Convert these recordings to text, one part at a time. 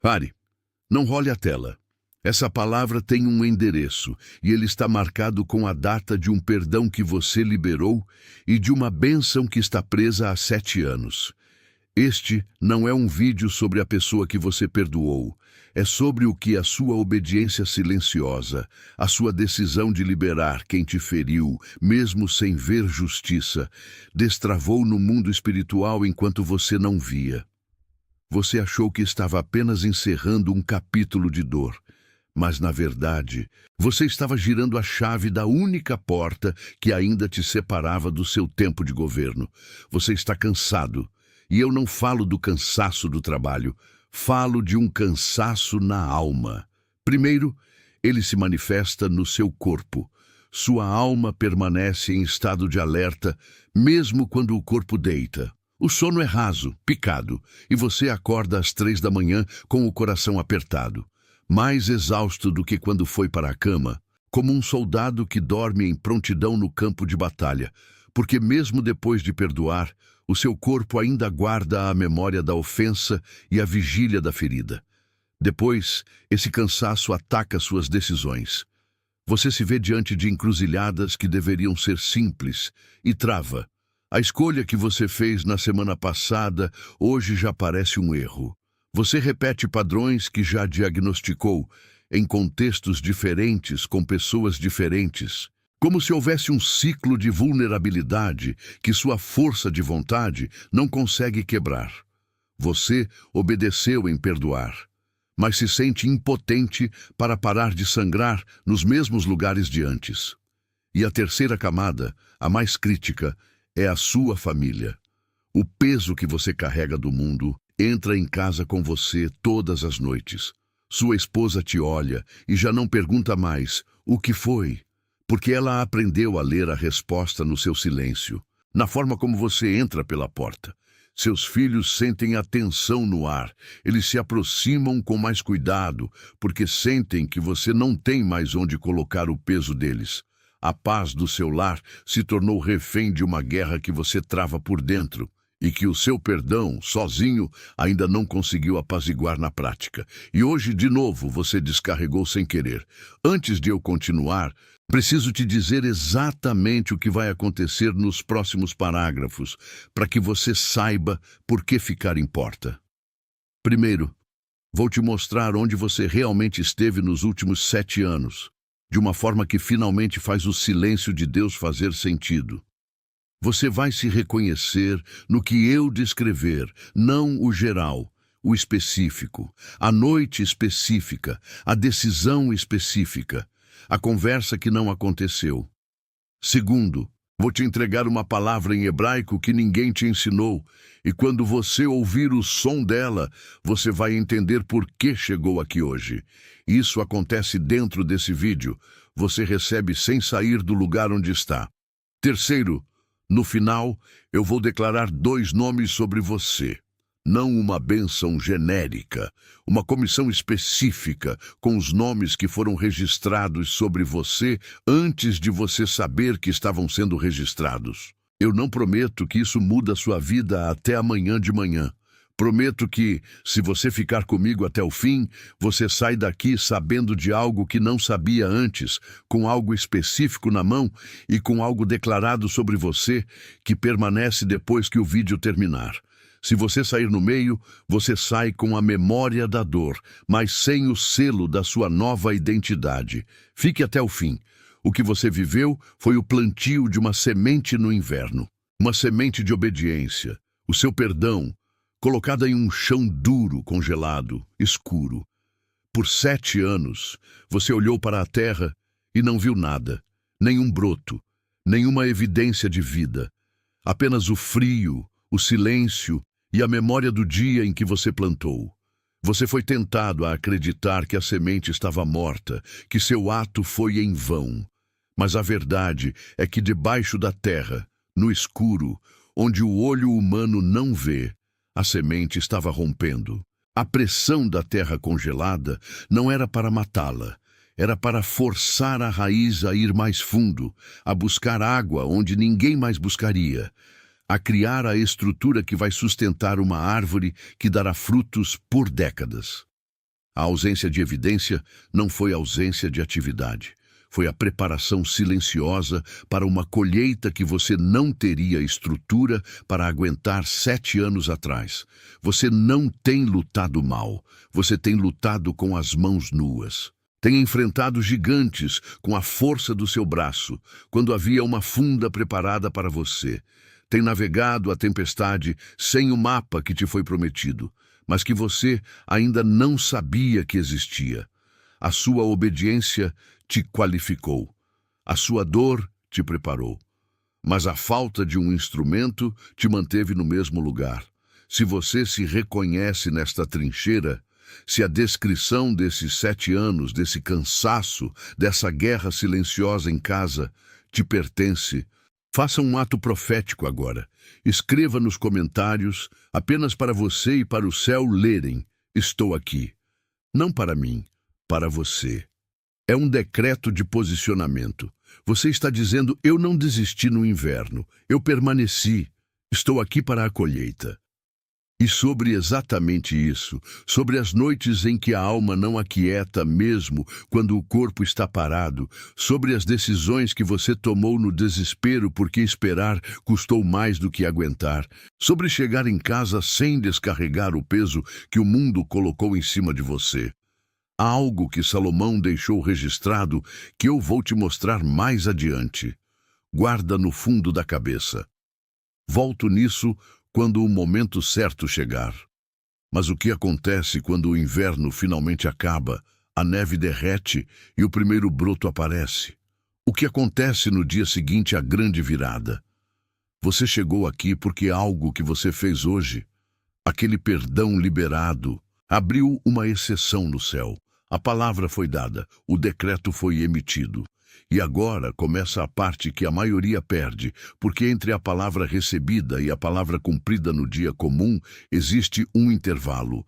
Pare, não role a tela. Essa palavra tem um endereço e ele está marcado com a data de um perdão que você liberou e de uma bênção que está presa há 7 anos. Este não é um vídeo sobre a pessoa que você perdoou. É sobre o que a sua obediência silenciosa, a sua decisão de liberar quem te feriu, mesmo sem ver justiça, destravou no mundo espiritual enquanto você não via. Você achou que estava apenas encerrando um capítulo de dor, mas, na verdade, você estava girando a chave da única porta que ainda te separava do seu tempo de governo. Você está cansado. E eu não falo do cansaço do trabalho, falo de um cansaço na alma. Primeiro, ele se manifesta no seu corpo. Sua alma permanece em estado de alerta, mesmo quando o corpo deita. O sono é raso, picado, e você acorda às 3 da manhã com o coração apertado, mais exausto do que quando foi para a cama, como um soldado que dorme em prontidão no campo de batalha, porque mesmo depois de perdoar, o seu corpo ainda guarda a memória da ofensa e a vigília da ferida. Depois, esse cansaço ataca suas decisões. Você se vê diante de encruzilhadas que deveriam ser simples e trava. A escolha que você fez na semana passada hoje já parece um erro. Você repete padrões que já diagnosticou em contextos diferentes, com pessoas diferentes. Como se houvesse um ciclo de vulnerabilidade que sua força de vontade não consegue quebrar. Você obedeceu em perdoar, mas se sente impotente para parar de sangrar nos mesmos lugares de antes. E a terceira camada, a mais crítica, é a sua família. O peso que você carrega do mundo entra em casa com você todas as noites. Sua esposa te olha e já não pergunta mais o que foi, porque ela aprendeu a ler a resposta no seu silêncio, na forma como você entra pela porta. Seus filhos sentem a tensão no ar, eles se aproximam com mais cuidado, porque sentem que você não tem mais onde colocar o peso deles. A paz do seu lar se tornou refém de uma guerra que você trava por dentro, e que o seu perdão, sozinho, ainda não conseguiu apaziguar na prática. E hoje, de novo, você descarregou sem querer. Antes de eu continuar, preciso te dizer exatamente o que vai acontecer nos próximos parágrafos, para que você saiba por que ficar importa. Primeiro, vou te mostrar onde você realmente esteve nos últimos 7 anos, de uma forma que finalmente faz o silêncio de Deus fazer sentido. Você vai se reconhecer no que eu descrever, não o geral, o específico, a noite específica, a decisão específica, a conversa que não aconteceu. Segundo, vou te entregar uma palavra em hebraico que ninguém te ensinou, e quando você ouvir o som dela, você vai entender por que chegou aqui hoje. Isso acontece dentro desse vídeo. Você recebe sem sair do lugar onde está. Terceiro, no final, eu vou declarar 2 nomes sobre você. Não uma bênção genérica, uma comissão específica com os nomes que foram registrados sobre você antes de você saber que estavam sendo registrados. Eu não prometo que isso muda a sua vida até amanhã de manhã. Prometo que, se você ficar comigo até o fim, você sai daqui sabendo de algo que não sabia antes, com algo específico na mão e com algo declarado sobre você que permanece depois que o vídeo terminar. Se você sair no meio, você sai com a memória da dor, mas sem o selo da sua nova identidade. Fique até o fim. O que você viveu foi o plantio de uma semente no inverno, uma semente de obediência, o seu perdão, colocada em um chão duro, congelado, escuro. Por 7 anos, você olhou para a terra e não viu nada, nenhum broto, nenhuma evidência de vida. Apenas o frio, o silêncio e a memória do dia em que você plantou. Você foi tentado a acreditar que a semente estava morta, que seu ato foi em vão. Mas a verdade é que debaixo da terra, no escuro, onde o olho humano não vê, a semente estava rompendo. A pressão da terra congelada não era para matá-la, era para forçar a raiz a ir mais fundo, a buscar água onde ninguém mais buscaria, a criar a estrutura que vai sustentar uma árvore que dará frutos por décadas. A ausência de evidência não foi ausência de atividade. Foi a preparação silenciosa para uma colheita que você não teria estrutura para aguentar 7 anos atrás. Você não tem lutado mal, você tem lutado com as mãos nuas. Tem enfrentado gigantes com a força do seu braço, quando havia uma funda preparada para você. Tem navegado a tempestade sem o mapa que te foi prometido, mas que você ainda não sabia que existia. A sua obediência te qualificou. A sua dor te preparou. Mas a falta de um instrumento te manteve no mesmo lugar. Se você se reconhece nesta trincheira, se a descrição desses 7 anos, desse cansaço, dessa guerra silenciosa em casa, te pertence, faça um ato profético agora. Escreva nos comentários, apenas para você e para o céu lerem: estou aqui. Não para mim, para você. É um decreto de posicionamento. Você está dizendo: eu não desisti no inverno, eu permaneci, estou aqui para a colheita. E sobre exatamente isso, sobre as noites em que a alma não aquieta mesmo quando o corpo está parado, sobre as decisões que você tomou no desespero porque esperar custou mais do que aguentar, sobre chegar em casa sem descarregar o peso que o mundo colocou em cima de você. Há algo que Salomão deixou registrado que eu vou te mostrar mais adiante. Guarda no fundo da cabeça. Volto nisso quando o momento certo chegar. Mas o que acontece quando o inverno finalmente acaba, a neve derrete e o primeiro broto aparece? O que acontece no dia seguinte à grande virada? Você chegou aqui porque algo que você fez hoje, aquele perdão liberado, abriu uma exceção no céu. A palavra foi dada, o decreto foi emitido. E agora começa a parte que a maioria perde, porque entre a palavra recebida e a palavra cumprida no dia comum, existe um intervalo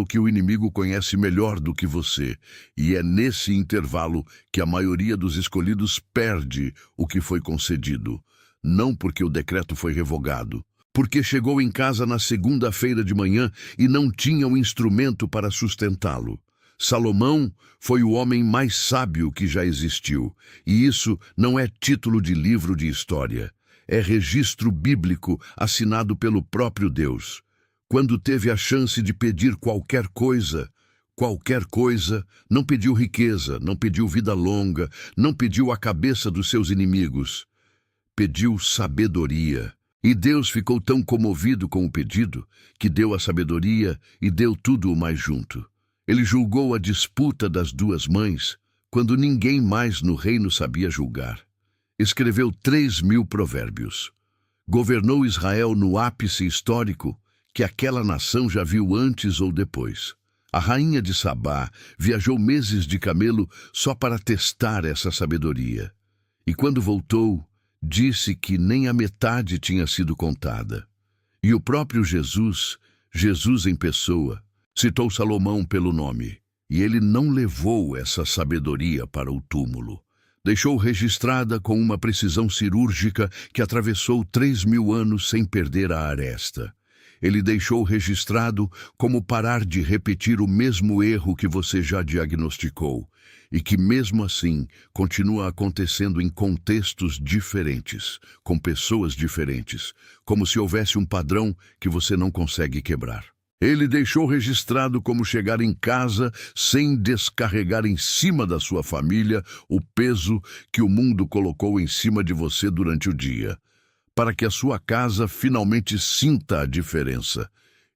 que o inimigo conhece melhor do que você. E é nesse intervalo que a maioria dos escolhidos perde o que foi concedido. Não porque o decreto foi revogado, porque chegou em casa na segunda-feira de manhã e não tinha um instrumento para sustentá-lo. Salomão foi o homem mais sábio que já existiu, e isso não é título de livro de história, é registro bíblico assinado pelo próprio Deus. Quando teve a chance de pedir qualquer coisa, não pediu riqueza, não pediu vida longa, não pediu a cabeça dos seus inimigos, pediu sabedoria. E Deus ficou tão comovido com o pedido que deu a sabedoria e deu tudo o mais junto. Ele julgou a disputa das 2 mães, quando ninguém mais no reino sabia julgar. Escreveu 3.000 provérbios. Governou Israel no ápice histórico que aquela nação já viu antes ou depois. A rainha de Sabá viajou meses de camelo só para testar essa sabedoria. E quando voltou, disse que nem a metade tinha sido contada. E o próprio Jesus em pessoa, citou Salomão pelo nome, e ele não levou essa sabedoria para o túmulo. Deixou registrada com uma precisão cirúrgica que atravessou 3.000 anos sem perder a aresta. Ele deixou registrado como parar de repetir o mesmo erro que você já diagnosticou, e que mesmo assim continua acontecendo em contextos diferentes, com pessoas diferentes, como se houvesse um padrão que você não consegue quebrar. Ele deixou registrado como chegar em casa sem descarregar em cima da sua família o peso que o mundo colocou em cima de você durante o dia, para que a sua casa finalmente sinta a diferença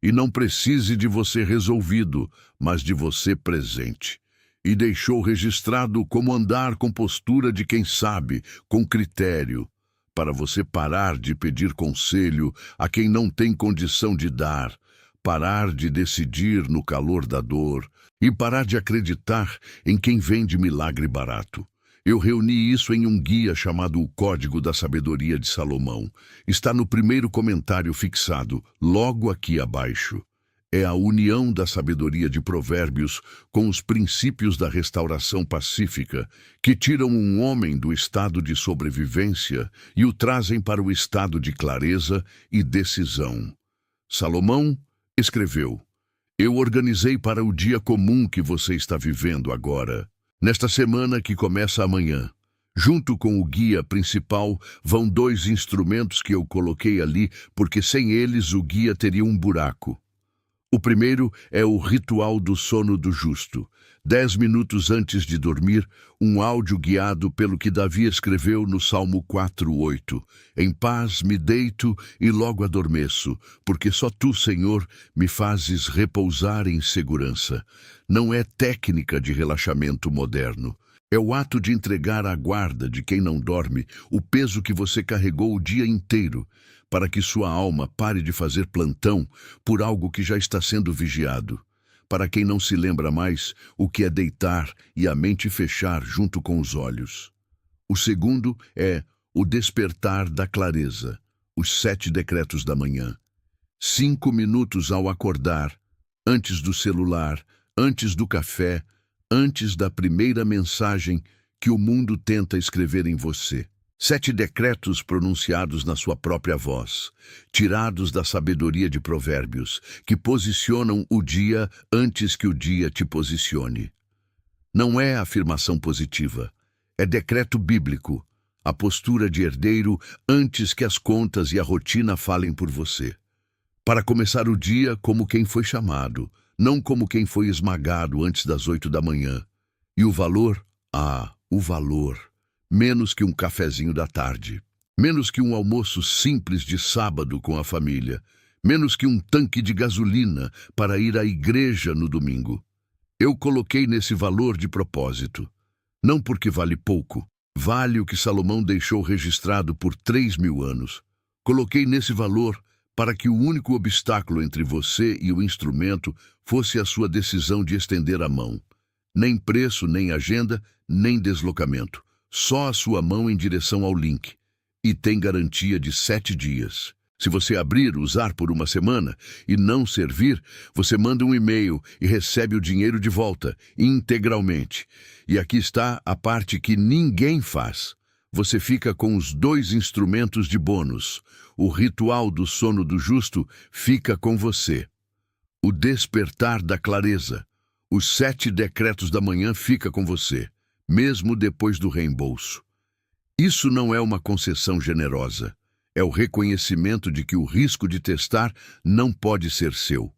e não precise de você resolvido, mas de você presente. E deixou registrado como andar com postura de quem sabe, com critério, para você parar de pedir conselho a quem não tem condição de dar, parar de decidir no calor da dor e parar de acreditar em quem vende milagre barato. Eu reuni isso em um guia chamado O Código da Sabedoria de Salomão. Está no primeiro comentário fixado, logo aqui abaixo. É a união da sabedoria de Provérbios com os princípios da restauração pacífica que tiram um homem do estado de sobrevivência e o trazem para o estado de clareza e decisão. Salomão escreveu: Eu organizei para o dia comum que você está vivendo agora. Nesta semana que começa amanhã, junto com o guia principal, vão 2 instrumentos que eu coloquei ali, porque sem eles o guia teria um buraco. O primeiro é o ritual do sono do justo. 10 minutos antes de dormir, um áudio guiado pelo que Davi escreveu no Salmo 4:8. Em paz me deito e logo adormeço, porque só tu, Senhor, me fazes repousar em segurança. Não é técnica de relaxamento moderno. É o ato de entregar à guarda de quem não dorme o peso que você carregou o dia inteiro, para que sua alma pare de fazer plantão por algo que já está sendo vigiado. Para quem não se lembra mais o que é deitar e a mente fechar junto com os olhos. O segundo é o despertar da clareza, os 7 decretos da manhã. 5 minutos ao acordar, antes do celular, antes do café, antes da primeira mensagem que o mundo tenta escrever em você. 7 decretos pronunciados na sua própria voz, tirados da sabedoria de Provérbios, que posicionam o dia antes que o dia te posicione. Não é afirmação positiva, é decreto bíblico, a postura de herdeiro antes que as contas e a rotina falem por você. Para começar o dia como quem foi chamado, não como quem foi esmagado antes das 8 da manhã. E o valor? O valor. Menos que um cafezinho da tarde, menos que um almoço simples de sábado com a família, menos que um tanque de gasolina para ir à igreja no domingo. Eu coloquei nesse valor de propósito, não porque vale pouco, vale o que Salomão deixou registrado por 3.000 anos. Coloquei nesse valor para que o único obstáculo entre você e o instrumento fosse a sua decisão de estender a mão. Nem preço, nem agenda, nem deslocamento. Só a sua mão em direção ao link. E tem garantia de 7 dias. Se você abrir, usar por uma semana e não servir, você manda um e-mail e recebe o dinheiro de volta, integralmente. E aqui está a parte que ninguém faz. Você fica com os 2 instrumentos de bônus. O ritual do sono do justo fica com você. O despertar da clareza. Os 7 decretos da manhã fica com você, mesmo depois do reembolso. Isso não é uma concessão generosa. É o reconhecimento de que o risco de testar não pode ser seu.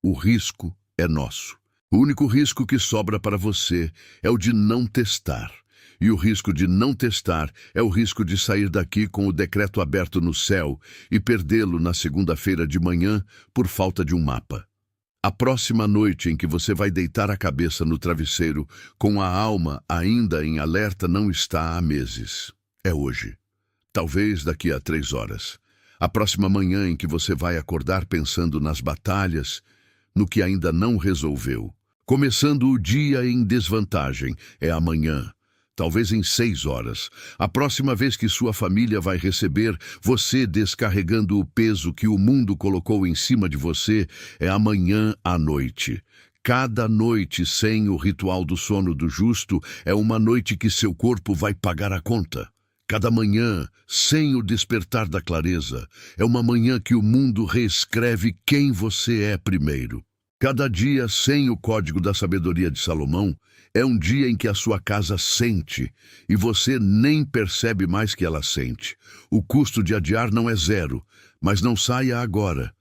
O risco é nosso. O único risco que sobra para você é o de não testar. E o risco de não testar é o risco de sair daqui com o decreto aberto no céu e perdê-lo na segunda-feira de manhã por falta de um mapa. A próxima noite em que você vai deitar a cabeça no travesseiro com a alma ainda em alerta não está há meses. É hoje. Talvez daqui a 3 horas. A próxima manhã em que você vai acordar pensando nas batalhas, no que ainda não resolveu. Começando o dia em desvantagem, é amanhã. Talvez em 6 horas. A próxima vez que sua família vai receber você descarregando o peso que o mundo colocou em cima de você é amanhã à noite. Cada noite sem o ritual do sono do justo é uma noite que seu corpo vai pagar a conta. Cada manhã, sem o despertar da clareza, é uma manhã que o mundo reescreve quem você é primeiro. Cada dia sem o código da sabedoria de Salomão é um dia em que a sua casa sente e você nem percebe mais que ela sente. O custo de adiar não é 0, mas não saia agora.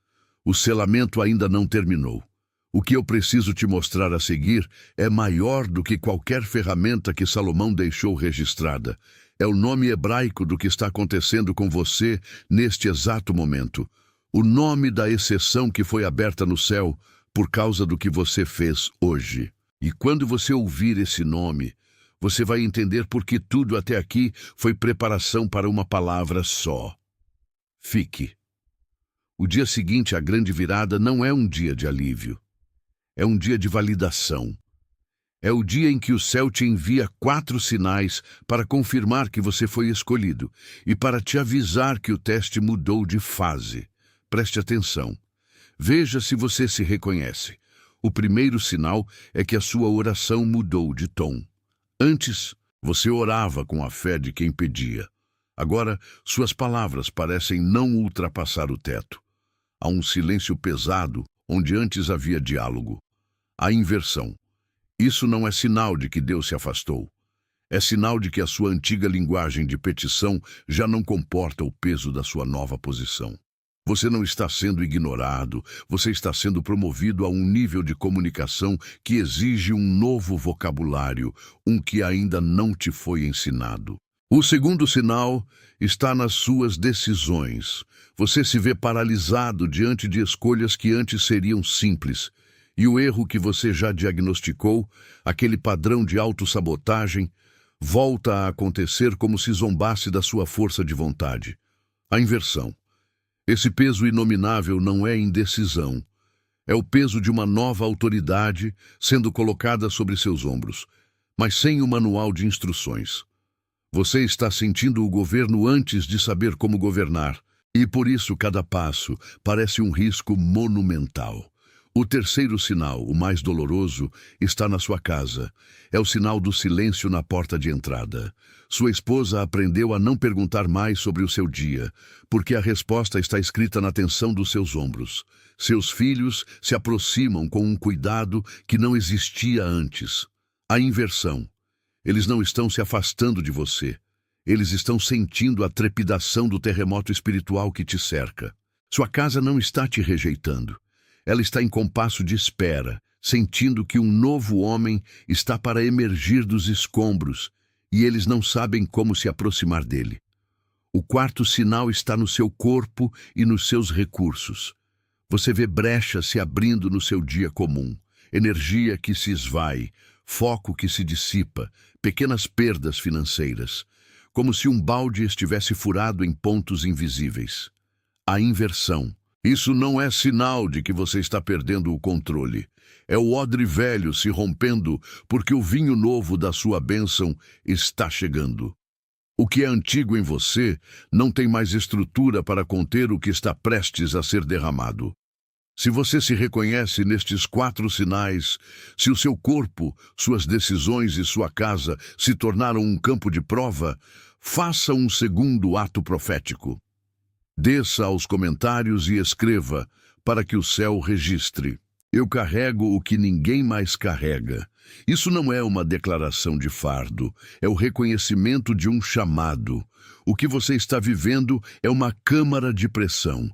O selamento ainda não terminou. O que eu preciso te mostrar a seguir é maior do que qualquer ferramenta que Salomão deixou registrada. É o nome hebraico do que está acontecendo com você neste exato momento. O nome da exceção que foi aberta no céu por causa do que você fez hoje. E quando você ouvir esse nome, você vai entender por que tudo até aqui foi preparação para uma palavra só. Fique. O dia seguinte à grande virada não é um dia de alívio. É um dia de validação. É o dia em que o céu te envia 4 sinais para confirmar que você foi escolhido e para te avisar que o teste mudou de fase. Preste atenção. Veja se você se reconhece. O primeiro sinal é que a sua oração mudou de tom. Antes, você orava com a fé de quem pedia. Agora, suas palavras parecem não ultrapassar o teto. Há um silêncio pesado, onde antes havia diálogo. A inversão. Isso não é sinal de que Deus se afastou. É sinal de que a sua antiga linguagem de petição já não comporta o peso da sua nova posição. Você não está sendo ignorado, você está sendo promovido a um nível de comunicação que exige um novo vocabulário, um que ainda não te foi ensinado. O segundo sinal está nas suas decisões. Você se vê paralisado diante de escolhas que antes seriam simples. E o erro que você já diagnosticou, aquele padrão de autossabotagem, volta a acontecer como se zombasse da sua força de vontade. A inversão. Esse peso inominável não é indecisão. É o peso de uma nova autoridade sendo colocada sobre seus ombros, mas sem o manual de instruções. Você está sentindo o governo antes de saber como governar, e por isso cada passo parece um risco monumental. O terceiro sinal, o mais doloroso, está na sua casa. É o sinal do silêncio na porta de entrada. Sua esposa aprendeu a não perguntar mais sobre o seu dia, porque a resposta está escrita na tensão dos seus ombros. Seus filhos se aproximam com um cuidado que não existia antes. A inversão. Eles não estão se afastando de você. Eles estão sentindo a trepidação do terremoto espiritual que te cerca. Sua casa não está te rejeitando. Ela está em compasso de espera, sentindo que um novo homem está para emergir dos escombros, e eles não sabem como se aproximar dele. O quarto sinal está no seu corpo e nos seus recursos. Você vê brechas se abrindo no seu dia comum, energia que se esvai, foco que se dissipa, pequenas perdas financeiras, como se um balde estivesse furado em pontos invisíveis. A inversão. Isso não é sinal de que você está perdendo o controle. É o odre velho se rompendo porque o vinho novo da sua bênção está chegando. O que é antigo em você não tem mais estrutura para conter o que está prestes a ser derramado. Se você se reconhece nestes 4 sinais, se o seu corpo, suas decisões e sua casa se tornaram um campo de prova, faça um segundo ato profético. Desça aos comentários e escreva, para que o céu registre. Eu carrego o que ninguém mais carrega. Isso não é uma declaração de fardo, é o reconhecimento de um chamado. O que você está vivendo é uma câmara de pressão.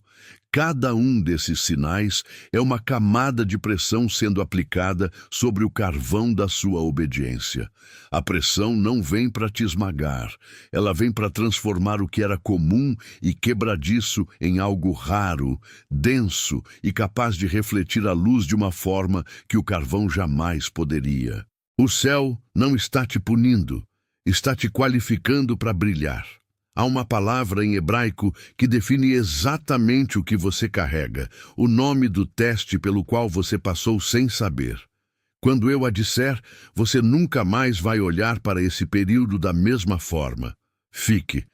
Cada um desses sinais é uma camada de pressão sendo aplicada sobre o carvão da sua obediência. A pressão não vem para te esmagar, ela vem para transformar o que era comum e quebradiço em algo raro, denso e capaz de refletir a luz de uma forma que o carvão jamais poderia. O céu não está te punindo, está te qualificando para brilhar. Há uma palavra em hebraico que define exatamente o que você carrega, o nome do teste pelo qual você passou sem saber. Quando eu a disser, você nunca mais vai olhar para esse período da mesma forma. Fique.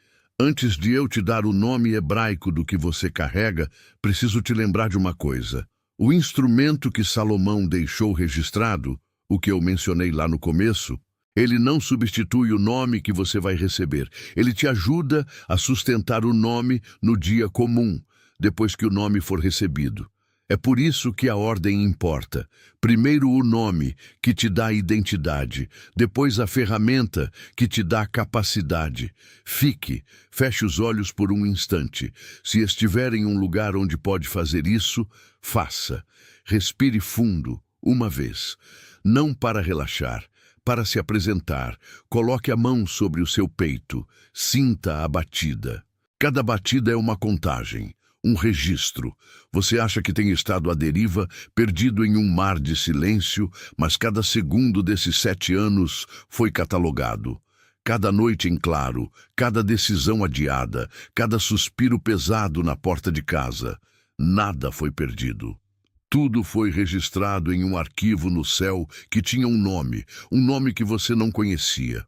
Antes de eu te dar o nome hebraico do que você carrega, preciso te lembrar de uma coisa. O instrumento que Salomão deixou registrado, o que eu mencionei lá no começo, ele não substitui o nome que você vai receber. Ele te ajuda a sustentar o nome no dia comum, depois que o nome for recebido. É por isso que a ordem importa. Primeiro o nome, que te dá identidade. Depois a ferramenta, que te dá capacidade. Fique, feche os olhos por um instante. Se estiver em um lugar onde pode fazer isso, faça. Respire fundo, uma vez. Não para relaxar. Para se apresentar, coloque a mão sobre o seu peito, sinta a batida. Cada batida é uma contagem, um registro. Você acha que tem estado à deriva, perdido em um mar de silêncio, mas cada segundo desses 7 anos foi catalogado. Cada noite em claro, cada decisão adiada, cada suspiro pesado na porta de casa. Nada foi perdido. Tudo foi registrado em um arquivo no céu que tinha um nome que você não conhecia.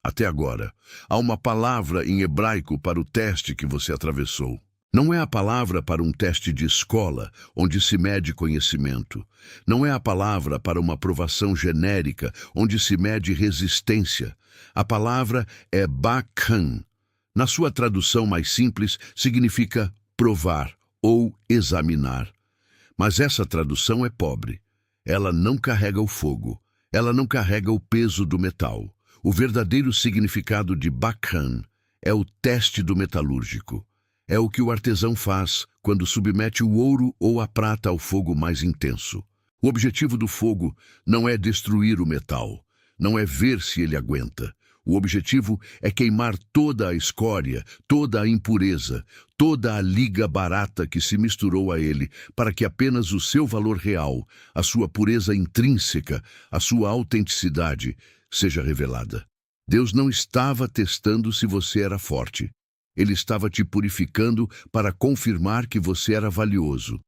Até agora, há uma palavra em hebraico para o teste que você atravessou. Não é a palavra para um teste de escola, onde se mede conhecimento. Não é a palavra para uma aprovação genérica, onde se mede resistência. A palavra é bakan. Na sua tradução mais simples, significa provar ou examinar. Mas essa tradução é pobre. Ela não carrega o fogo. Ela não carrega o peso do metal. O verdadeiro significado de Bakhan é o teste do metalúrgico. É o que o artesão faz quando submete o ouro ou a prata ao fogo mais intenso. O objetivo do fogo não é destruir o metal, não é ver se ele aguenta. O objetivo é queimar toda a escória, toda a impureza, toda a liga barata que se misturou a ele, para que apenas o seu valor real, a sua pureza intrínseca, a sua autenticidade, seja revelada. Deus não estava testando se você era forte. Ele estava te purificando para confirmar que você era valioso.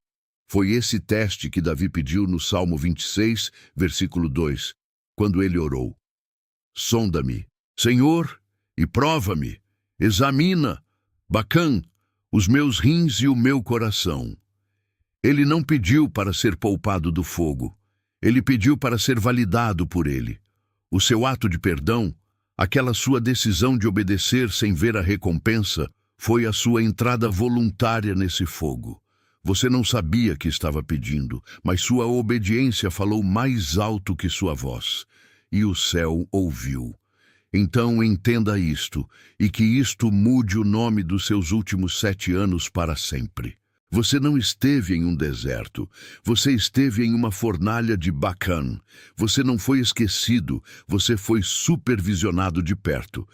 Foi esse teste que Davi pediu no Salmo 26, versículo 2, quando ele orou: sonda-me, Senhor, e prova-me, examina, Bakhan, os meus rins e o meu coração. Ele não pediu para ser poupado do fogo. Ele pediu para ser validado por ele. O seu ato de perdão, aquela sua decisão de obedecer sem ver a recompensa, foi a sua entrada voluntária nesse fogo. Você não sabia que estava pedindo, mas sua obediência falou mais alto que sua voz, e o céu ouviu. Então entenda isto, e que isto mude o nome dos seus últimos 7 anos para sempre. Você não esteve em um deserto, você esteve em uma fornalha de Bakhan. Você não foi esquecido, você foi supervisionado de perto.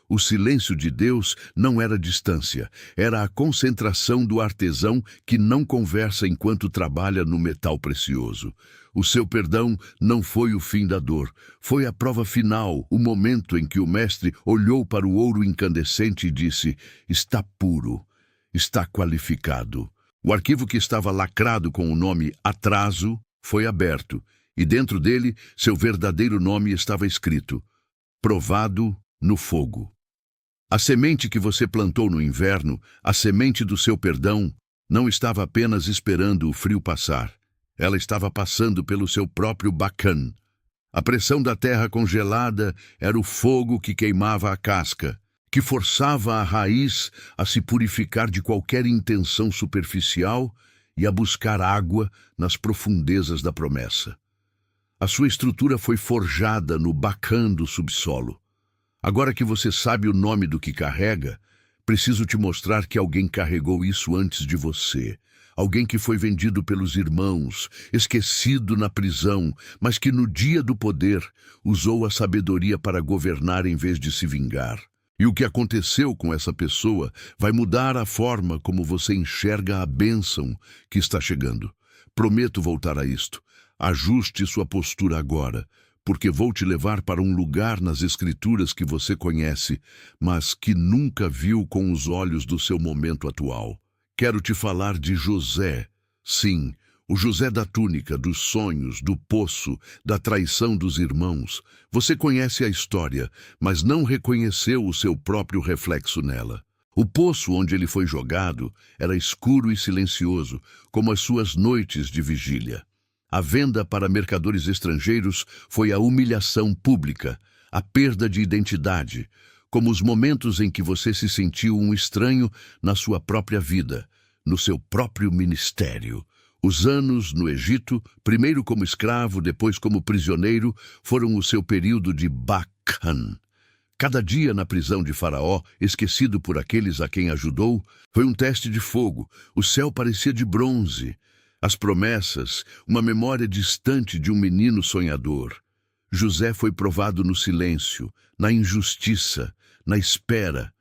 O silêncio de Deus não era distância, era a concentração do artesão que não conversa enquanto trabalha no metal precioso. O seu perdão não foi o fim da dor, foi a prova final, o momento em que o mestre olhou para o ouro incandescente e disse: está puro, está qualificado. O arquivo que estava lacrado com o nome atraso foi aberto, e dentro dele seu verdadeiro nome estava escrito: provado no fogo. A semente que você plantou no inverno, a semente do seu perdão, não estava apenas esperando o frio passar. Ela estava passando pelo seu próprio Bakhan. A pressão da terra congelada era o fogo que queimava a casca, que forçava a raiz a se purificar de qualquer intenção superficial e a buscar água nas profundezas da promessa. A sua estrutura foi forjada no Bakhan do subsolo. Agora que você sabe o nome do que carrega, preciso te mostrar que alguém carregou isso antes de você. Alguém que foi vendido pelos irmãos, esquecido na prisão, mas que no dia do poder usou a sabedoria para governar em vez de se vingar. E o que aconteceu com essa pessoa vai mudar a forma como você enxerga a bênção que está chegando. Prometo voltar a isto. Ajuste sua postura agora, porque vou te levar para um lugar nas Escrituras que você conhece, mas que nunca viu com os olhos do seu momento atual. Quero te falar de José. Sim, o José da túnica, dos sonhos, do poço, da traição dos irmãos. Você conhece a história, mas não reconheceu o seu próprio reflexo nela. O poço onde ele foi jogado era escuro e silencioso, como as suas noites de vigília. A venda para mercadores estrangeiros foi a humilhação pública, a perda de identidade, como os momentos em que você se sentiu um estranho na sua própria vida, no seu próprio ministério. Os anos no Egito, primeiro como escravo, depois como prisioneiro, foram o seu período de Bakhan. Cada dia na prisão de Faraó, esquecido por aqueles a quem ajudou, foi um teste de fogo. O céu parecia de bronze. As promessas, uma memória distante de um menino sonhador. José foi provado no silêncio, na injustiça, na espera.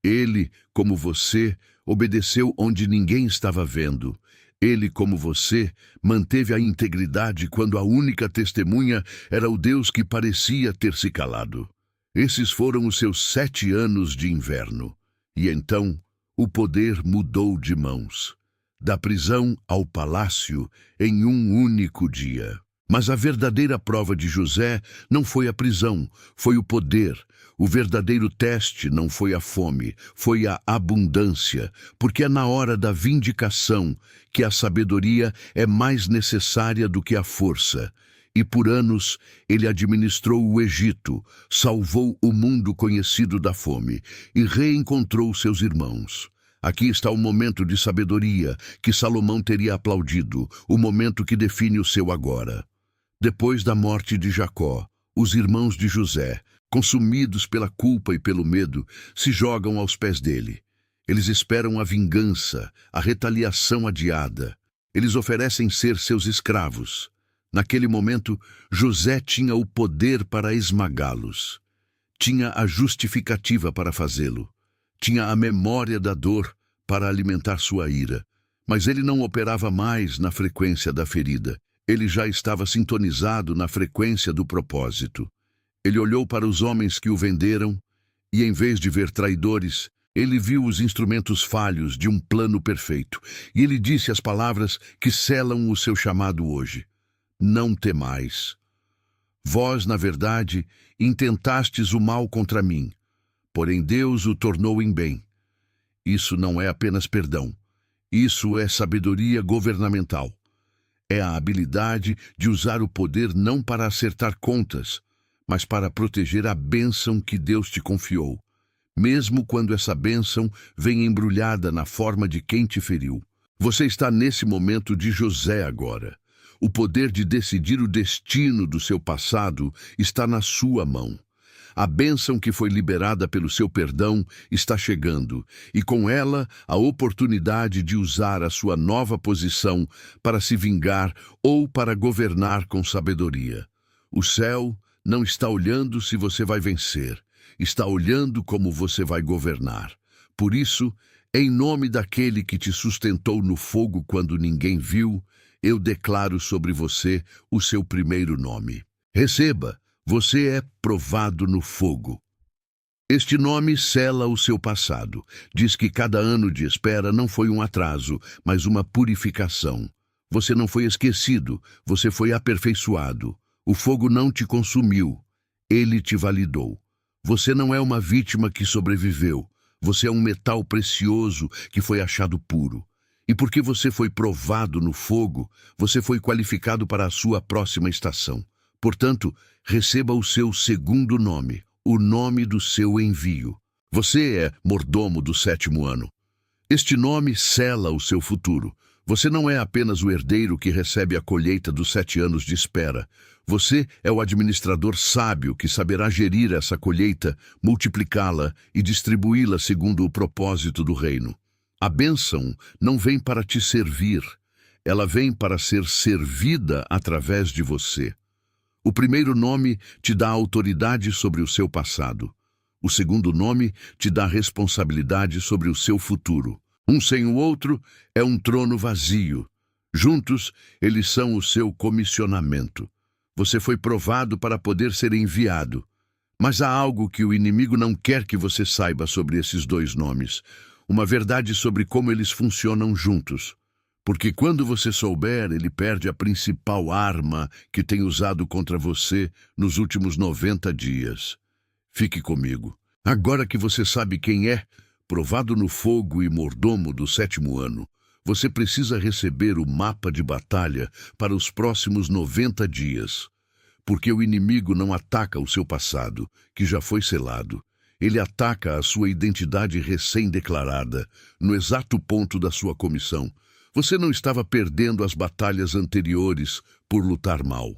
Ele, como você, obedeceu onde ninguém estava vendo. Ele, como você, manteve a integridade quando a única testemunha era o Deus que parecia ter se calado. Esses foram os seus 7 anos de inverno. E então, o poder mudou de mãos. Da prisão ao palácio em um único dia. Mas a verdadeira prova de José não foi a prisão, foi o poder. O verdadeiro teste não foi a fome, foi a abundância, porque é na hora da vindicação que a sabedoria é mais necessária do que a força. E por anos ele administrou o Egito, salvou o mundo conhecido da fome e reencontrou seus irmãos. Aqui está o momento de sabedoria que Salomão teria aplaudido, o momento que define o seu agora. Depois da morte de Jacó, os irmãos de José, consumidos pela culpa e pelo medo, se jogam aos pés dele. Eles esperam a vingança, a retaliação adiada. Eles oferecem ser seus escravos. Naquele momento, José tinha o poder para esmagá-los. Tinha a justificativa para fazê-lo. Tinha a memória da dor para alimentar sua ira. Mas ele não operava mais na frequência da ferida. Ele já estava sintonizado na frequência do propósito. Ele olhou para os homens que o venderam e, em vez de ver traidores, ele viu os instrumentos falhos de um plano perfeito. E ele disse as palavras que selam o seu chamado hoje. Não temais. Vós, na verdade, intentastes o mal contra mim, porém Deus o tornou em bem. Isso não é apenas perdão. Isso é sabedoria governamental. É a habilidade de usar o poder não para acertar contas, mas para proteger a bênção que Deus te confiou, mesmo quando essa bênção vem embrulhada na forma de quem te feriu. Você está nesse momento de José agora. O poder de decidir o destino do seu passado está na sua mão. A bênção que foi liberada pelo seu perdão está chegando, e com ela a oportunidade de usar a sua nova posição para se vingar ou para governar com sabedoria. O céu não está olhando se você vai vencer, está olhando como você vai governar. Por isso, em nome daquele que te sustentou no fogo quando ninguém viu, eu declaro sobre você o seu primeiro nome. Receba, você é provado no fogo. Este nome sela o seu passado. Diz que cada ano de espera não foi um atraso, mas uma purificação. Você não foi esquecido, você foi aperfeiçoado. O fogo não te consumiu, ele te validou. Você não é uma vítima que sobreviveu, você é um metal precioso que foi achado puro. E porque você foi provado no fogo, você foi qualificado para a sua próxima estação. Portanto, receba o seu segundo nome, o nome do seu envio. Você é mordomo do 7º ano. Este nome sela o seu futuro. Você não é apenas o herdeiro que recebe a colheita dos 7 anos de espera. Você é o administrador sábio que saberá gerir essa colheita, multiplicá-la e distribuí-la segundo o propósito do reino. A bênção não vem para te servir, ela vem para ser servida através de você. O primeiro nome te dá autoridade sobre o seu passado. O segundo nome te dá responsabilidade sobre o seu futuro. Um sem o outro é um trono vazio. Juntos, eles são o seu comissionamento. Você foi provado para poder ser enviado. Mas há algo que o inimigo não quer que você saiba sobre esses dois nomes. Uma verdade sobre como eles funcionam juntos. Porque quando você souber, ele perde a principal arma que tem usado contra você nos últimos 90 dias. Fique comigo. Agora que você sabe quem é, provado no fogo e mordomo do 7º ano, você precisa receber o mapa de batalha para os próximos 90 dias. Porque o inimigo não ataca o seu passado, que já foi selado. Ele ataca a sua identidade recém-declarada, no exato ponto da sua comissão. Você não estava perdendo as batalhas anteriores por lutar mal.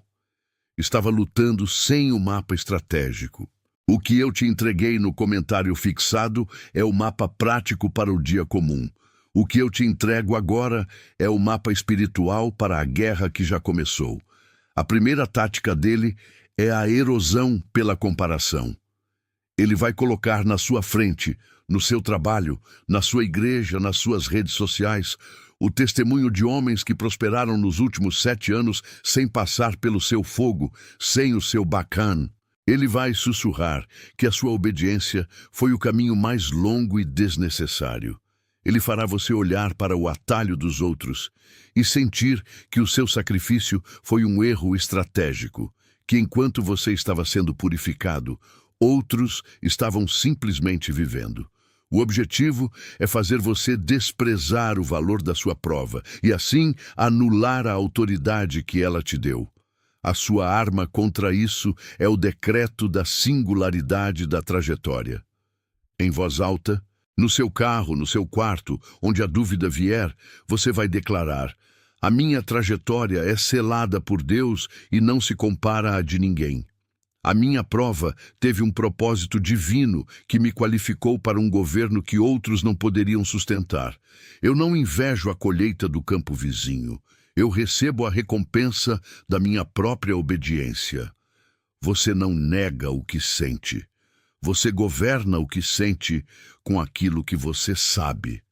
Estava lutando sem o mapa estratégico. O que eu te entreguei no comentário fixado é o mapa prático para o dia comum. O que eu te entrego agora é o mapa espiritual para a guerra que já começou. A primeira tática dele é a erosão pela comparação. Ele vai colocar na sua frente, no seu trabalho, na sua igreja, nas suas redes sociais, o testemunho de homens que prosperaram nos últimos 7 anos sem passar pelo seu fogo, sem o seu bacana. Ele vai sussurrar que a sua obediência foi o caminho mais longo e desnecessário. Ele fará você olhar para o atalho dos outros e sentir que o seu sacrifício foi um erro estratégico, que enquanto você estava sendo purificado, outros estavam simplesmente vivendo. O objetivo é fazer você desprezar o valor da sua prova e, assim, anular a autoridade que ela te deu. A sua arma contra isso é o decreto da singularidade da trajetória. Em voz alta, No seu carro, no seu quarto, onde a dúvida vier, você vai declarar: a minha trajetória é selada por Deus e não se compara à de ninguém. A minha prova teve um propósito divino que me qualificou para um governo que outros não poderiam sustentar. Eu não invejo a colheita do campo vizinho. Eu recebo a recompensa da minha própria obediência. Você não nega o que sente. Você governa o que sente com aquilo que você sabe.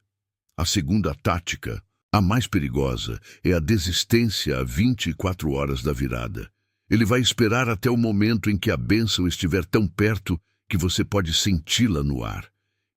A segunda tática, a mais perigosa, é a desistência a 24 horas da virada. Ele vai esperar até o momento em que a bênção estiver tão perto que você pode senti-la no ar.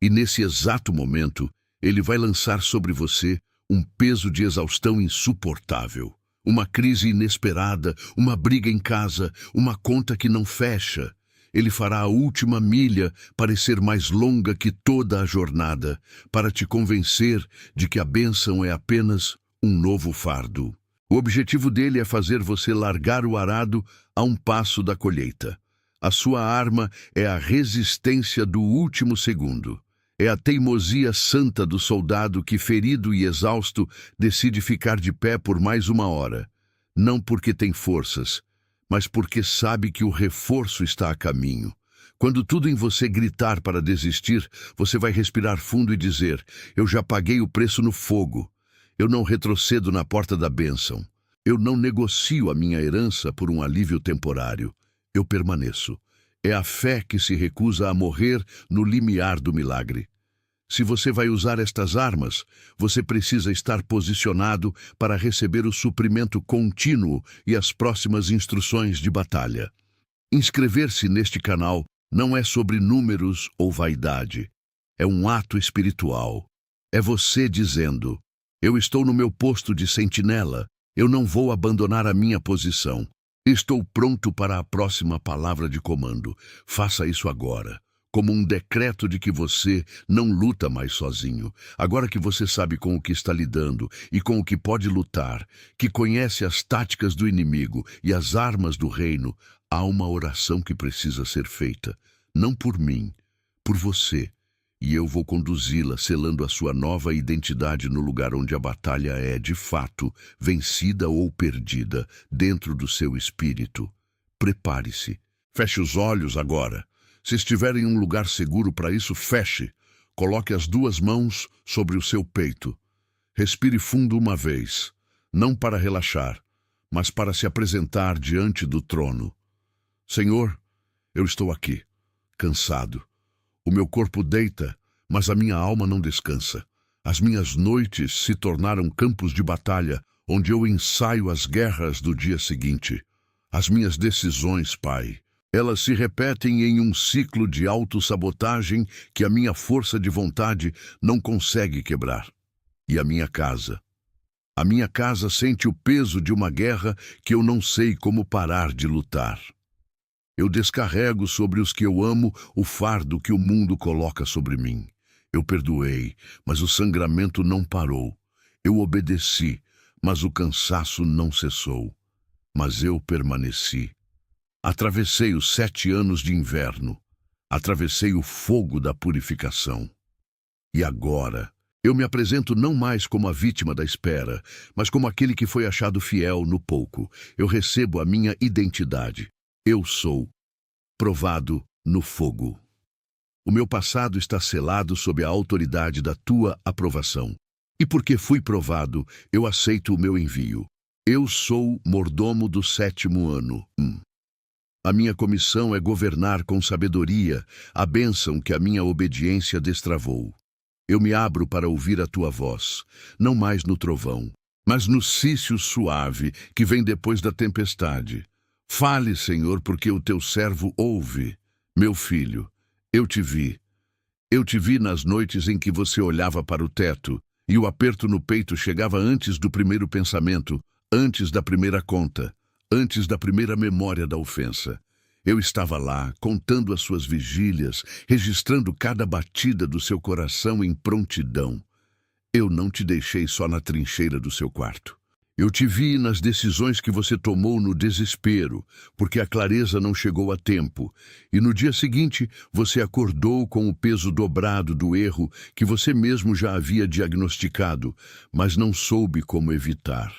E nesse exato momento, ele vai lançar sobre você um peso de exaustão insuportável. Uma crise inesperada, uma briga em casa, uma conta que não fecha. Ele fará a última milha parecer mais longa que toda a jornada, para te convencer de que a bênção é apenas um novo fardo. O objetivo dele é fazer você largar o arado a um passo da colheita. A sua arma é a resistência do último segundo. É a teimosia santa do soldado que, ferido e exausto, decide ficar de pé por mais uma hora. Não porque tem forças, mas porque sabe que o reforço está a caminho. Quando tudo em você gritar para desistir, você vai respirar fundo e dizer: eu já paguei o preço no fogo. Eu não retrocedo na porta da bênção. Eu não negocio a minha herança por um alívio temporário. Eu permaneço. É a fé que se recusa a morrer no limiar do milagre. Se você vai usar estas armas, você precisa estar posicionado para receber o suprimento contínuo e as próximas instruções de batalha. Inscrever-se neste canal não é sobre números ou vaidade. É um ato espiritual. É você dizendo: eu estou no meu posto de sentinela. Eu não vou abandonar a minha posição. Estou pronto para a próxima palavra de comando. Faça isso agora, como um decreto de que você não luta mais sozinho. Agora que você sabe com o que está lidando e com o que pode lutar, que conhece as táticas do inimigo e as armas do reino, há uma oração que precisa ser feita. Não por mim, por você. E eu vou conduzi-la, selando a sua nova identidade no lugar onde a batalha é, de fato, vencida ou perdida, dentro do seu espírito. Prepare-se. Feche os olhos agora. Se estiver em um lugar seguro para isso, feche. Coloque as duas mãos sobre o seu peito. Respire fundo uma vez, não para relaxar, mas para se apresentar diante do trono. Senhor, eu estou aqui, cansado. O meu corpo deita, mas a minha alma não descansa. As minhas noites se tornaram campos de batalha, onde eu ensaio as guerras do dia seguinte. As minhas decisões, Pai, elas se repetem em um ciclo de autossabotagem que a minha força de vontade não consegue quebrar. E a minha casa? A minha casa sente o peso de uma guerra que eu não sei como parar de lutar. Eu descarrego sobre os que eu amo o fardo que o mundo coloca sobre mim. Eu perdoei, mas o sangramento não parou. Eu obedeci, mas o cansaço não cessou. Mas eu permaneci. Atravessei os 7 anos de inverno. Atravessei o fogo da purificação. E agora, eu me apresento não mais como a vítima da espera, mas como aquele que foi achado fiel no pouco. Eu recebo a minha identidade. Eu sou provado no fogo. O meu passado está selado sob a autoridade da tua aprovação. E porque fui provado, eu aceito o meu envio. Eu sou mordomo do 7º ano. A minha comissão é governar com sabedoria a bênção que a minha obediência destravou. Eu me abro para ouvir a tua voz, não mais no trovão, mas no cício suave que vem depois da tempestade. Fale, Senhor, porque o teu servo ouve. Meu filho, eu te vi. Eu te vi nas noites em que você olhava para o teto e o aperto no peito chegava antes do primeiro pensamento, antes da primeira conta, antes da primeira memória da ofensa. Eu estava lá, contando as suas vigílias, registrando cada batida do seu coração em prontidão. Eu não te deixei só na trincheira do seu quarto. Eu te vi nas decisões que você tomou no desespero, porque a clareza não chegou a tempo, e no dia seguinte você acordou com o peso dobrado do erro que você mesmo já havia diagnosticado, mas não soube como evitar.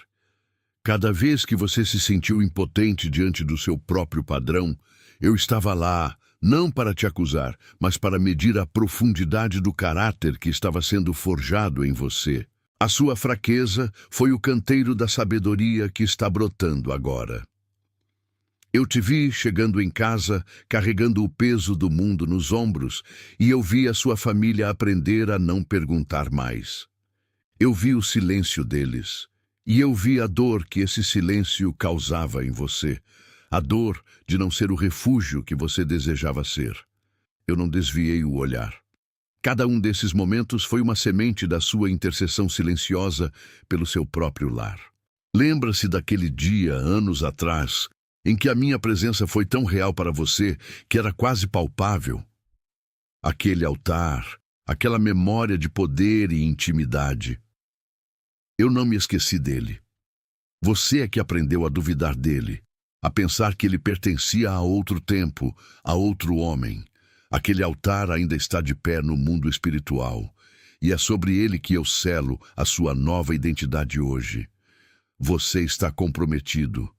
Cada vez que você se sentiu impotente diante do seu próprio padrão, eu estava lá, não para te acusar, mas para medir a profundidade do caráter que estava sendo forjado em você. A sua fraqueza foi o canteiro da sabedoria que está brotando agora. Eu te vi chegando em casa, carregando o peso do mundo nos ombros, e eu vi a sua família aprender a não perguntar mais. Eu vi o silêncio deles, e eu vi a dor que esse silêncio causava em você, a dor de não ser o refúgio que você desejava ser. Eu não desviei o olhar. Cada um desses momentos foi uma semente da sua intercessão silenciosa pelo seu próprio lar. Lembra-se daquele dia, anos atrás, em que a minha presença foi tão real para você que era quase palpável? Aquele altar, aquela memória de poder e intimidade. Eu não me esqueci dele. Você é que aprendeu a duvidar dele, a pensar que ele pertencia a outro tempo, a outro homem. Aquele altar ainda está de pé no mundo espiritual, e é sobre ele que eu selo a sua nova identidade hoje. Você está comprometido,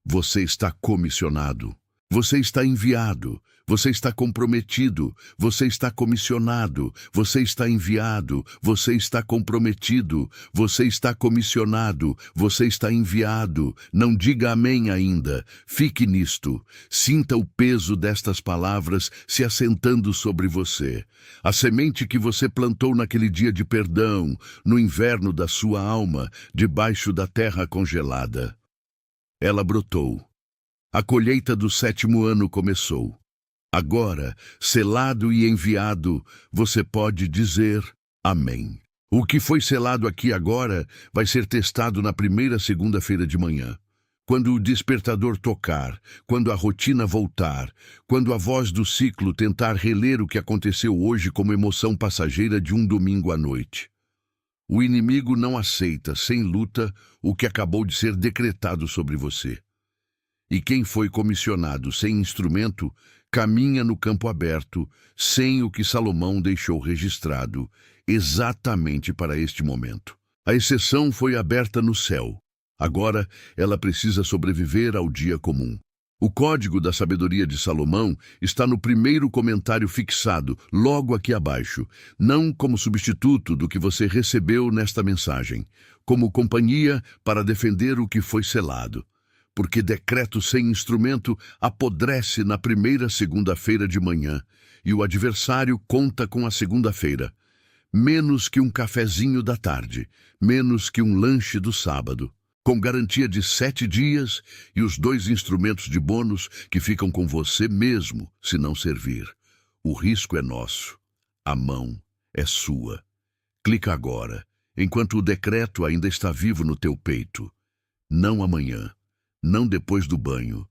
você está comissionado, você está enviado, você está comprometido, você está comissionado, você está enviado, você está comprometido, você está comissionado, você está enviado. Não diga amém ainda. Fique nisto. Sinta o peso destas palavras se assentando sobre você. A semente que você plantou naquele dia de perdão, no inverno da sua alma, debaixo da terra congelada. Ela brotou. A colheita do 7º ano começou. Agora, selado e enviado, você pode dizer amém. O que foi selado aqui agora vai ser testado na primeira segunda-feira de manhã. Quando o despertador tocar, quando a rotina voltar, quando a voz do ciclo tentar reler o que aconteceu hoje como emoção passageira de um domingo à noite. O inimigo não aceita, sem luta, o que acabou de ser decretado sobre você. E quem foi comissionado sem instrumento, caminha no campo aberto, sem o que Salomão deixou registrado, exatamente para este momento. A exceção foi aberta no céu. Agora, ela precisa sobreviver ao dia comum. O código da sabedoria de Salomão está no primeiro comentário fixado, logo aqui abaixo, não como substituto do que você recebeu nesta mensagem, como companhia para defender o que foi selado. Porque decreto sem instrumento apodrece na primeira segunda-feira de manhã, e o adversário conta com a segunda-feira. Menos que um cafezinho da tarde, menos que um lanche do sábado, com garantia de 7 dias e os 2 instrumentos de bônus que ficam com você mesmo, se não servir. O risco é nosso. A mão é sua. Clica agora, enquanto o decreto ainda está vivo no teu peito. Não amanhã. Não depois do banho,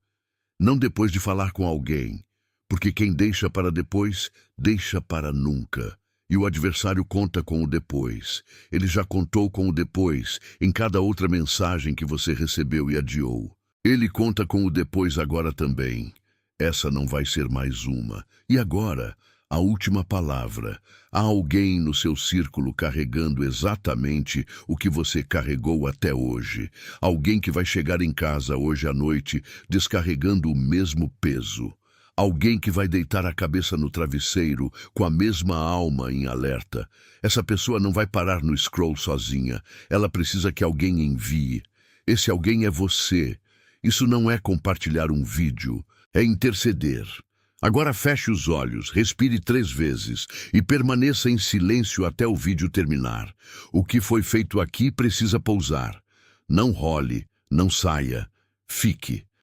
não depois de falar com alguém, porque quem deixa para depois, deixa para nunca. E o adversário conta com o depois. Ele já contou com o depois em cada outra mensagem que você recebeu e adiou. Ele conta com o depois agora também. Essa não vai ser mais uma. E agora, a última palavra. Há alguém no seu círculo carregando exatamente o que você carregou até hoje. Alguém que vai chegar em casa hoje à noite descarregando o mesmo peso. Alguém que vai deitar a cabeça no travesseiro com a mesma alma em alerta. Essa pessoa não vai parar no scroll sozinha. Ela precisa que alguém envie. Esse alguém é você. Isso não é compartilhar um vídeo, é interceder. Agora feche os olhos, respire 3 vezes e permaneça em silêncio até o vídeo terminar. O que foi feito aqui precisa pousar. Não role, não saia, fique.